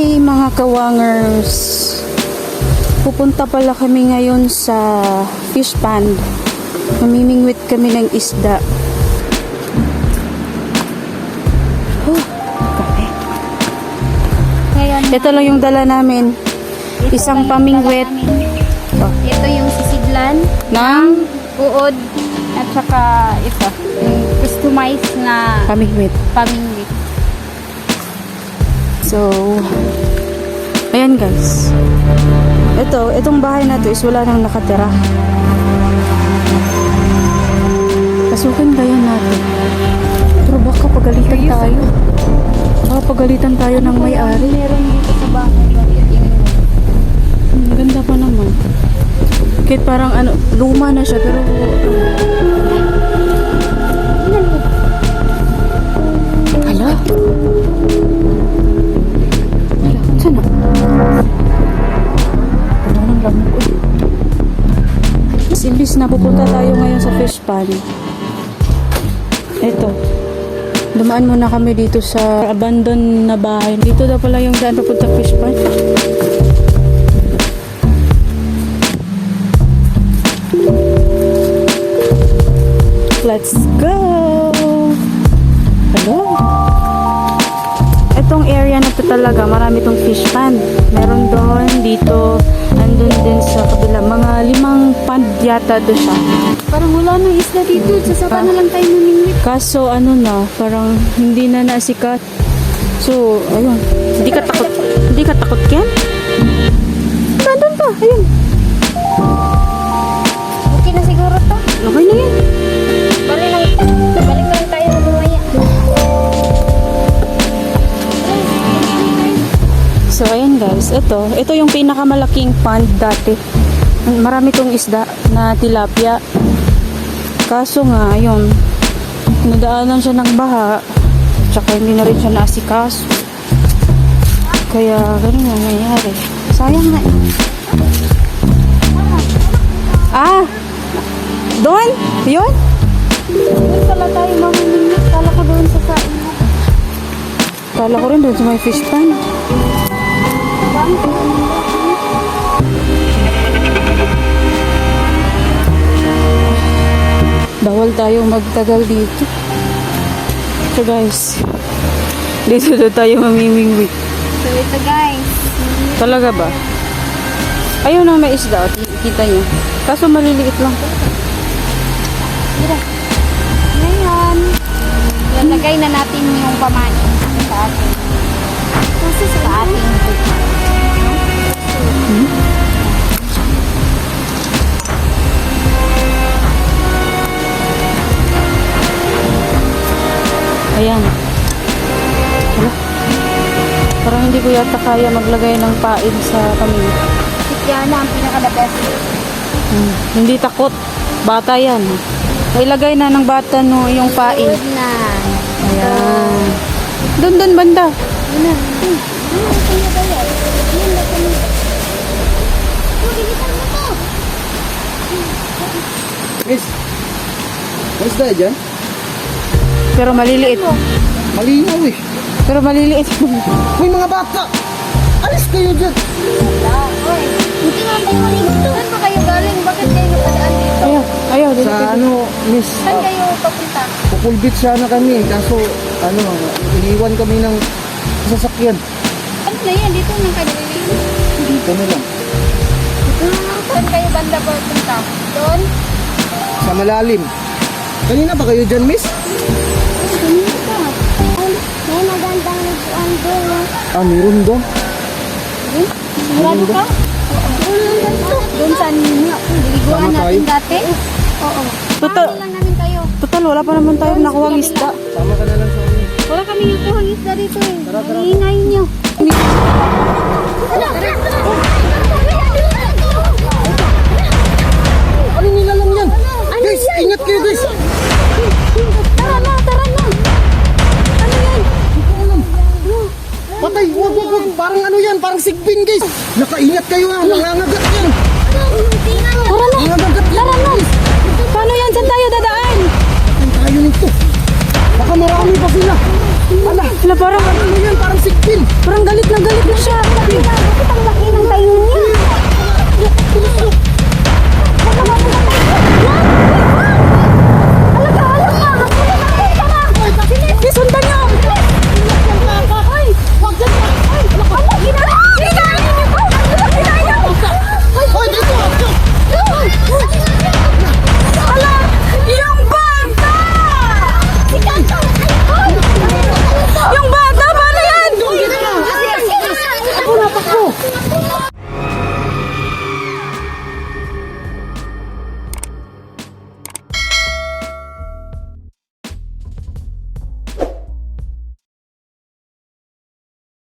Hi mga kawangers! Pupunta pala kami ngayon sa fish pond. Mamimingwit kami ng isda. Grabe. Ito lang yung dala namin. Isang pamingwit. Ito yung sisidlan ng uod at saka ito yung customized na pamingwit. pamingwit. So, ayan guys. Itong bahay na to is wala nang nakatira. Pasukin kaya natin. Pero baka pagalitan tayo. Baka pagalitan tayo ng may-ari. Meron dito sa bahay. Ganda pa naman. Kahit parang luma na siya pero hala. Sana. Wala nang lamok. Imbis na pupunta tayo ngayon sa fish pond. Ito. Dumaan muna kami dito sa abandoned na bahay. Dito daw pala yung daan papunta fish pond. Let's go! Hello! Itong area na to talaga, marami tong fish pond. Meron doon, dito, andun din sa kabila. Mga 5 pond yata doon siya. Parang wala nang isla dito. Sasaka na lang tayo namingwit. Kaso parang hindi na nasikat. So, ayun. Hindi ka takot? Hindi ka takot, Ken? Nandun pa, ayun. Okay na siguro to. Okay na yan. Balik lang tayo mamaya. So, ayan guys. Ito yung pinakamalaking pond dati. Marami tong isda na tilapia. Kaso nga, ayun. Nadaanan siya ng baha. Tsaka hindi na rin siya naasikaso. Kaya, ganun ang nangyayari. Sayang na. Doon? Yun? Doon pala tayo mamimingwit. Kala ko doon sa sain. Kala ko rin doon sa may fish pond. Bawal tayo magtagal dito. So guys, dito na tayo mamimingwit. So ito guys. Talaga ba? Ayun ang may isda. Kita niyo. Kaso maliliit lang. Ngayon, lalagay na natin yung pamain sa ating Ayan. Hala. Parang hindi ko yata kaya maglagay ng pain sa kami. Yan na ang pinaka-the best. Hindi takot. Bata yan. Ilagay na ng bata no yung pain. Good na. Ayan. Doon banda. Yun na. Miss, mas tayo dyan? Pero maliliit. Malinaw eh. Pero maliliit. May mga bata! Alis kayo dyan! Hindi nga tayo dito. Saan ba kayo galing? Bakit kayo napadaan dito? Ayaw. Sa Miss, Saan kayo papunta? Pukulbit sana kami. Kaso, iniwan kami ng sasakyan. Ano na yan? Dito nang kayo nililinis. Dito na lang. Saan kayo banda papunta? Doon? Sa malalim. Kanina ba kayo dyan, Miss? May magandang nagsuan doon. Meron doon. Sigurado ka? Doon saan niliguan Sama tayo. natin dati? Oo. Total, Saan lang namin kayo? wala pa naman tayo nakuha isda. Sama ka na lang sa amin. Wala kami nakuhang isda dito eh. Iingay niyo. Ano nila lang yan? Guys, ingat kayo guys! Tara na. Ano yan? Patay! Wag! Parang yan? Parang sigbin guys! Nakaingat kayo ha! Nangangagat yan! Tara na. Nangangagat yan! Paano yan? Saan tayo dadaan? Saan tayo nito? Baka marami pa sila! Ala! Sila parang Ano yan? Parang sigbin! natin. Parang galit na siya.